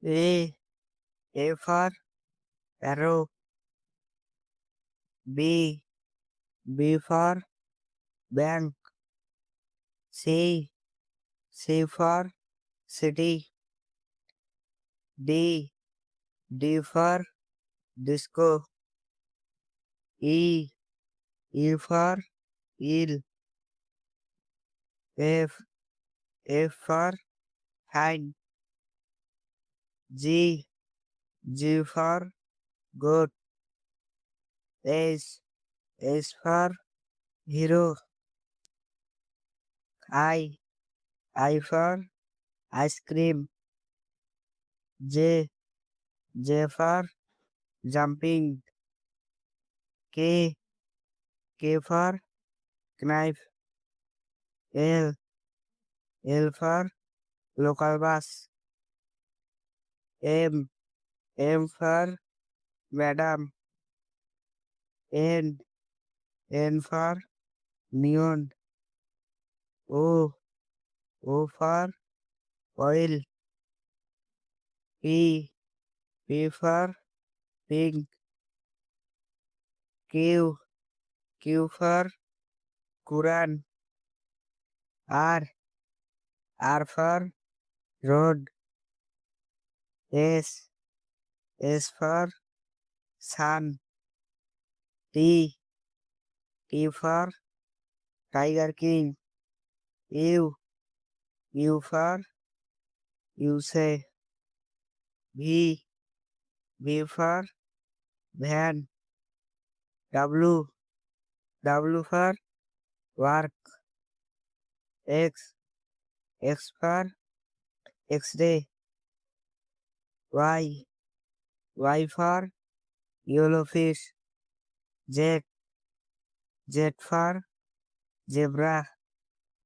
A. A for arrow. B. B for bank. C. C for city. D. D for disco. E. E for eel. F. F for hind. G. G for goat. H. H for hero. I. I for ice cream. J. J for jumping. K. K for knife. L. L for local bus. M. M for madam. N. N for neon. O. O for oil. P. P for pink. Q. Q for Quran. R. R for road. S. S for sun. T. T for Tiger King. U. U for USA. V. V for van. W. W for work. X. X for X-ray. Y. Y for yellow fish. Z. Z for zebra.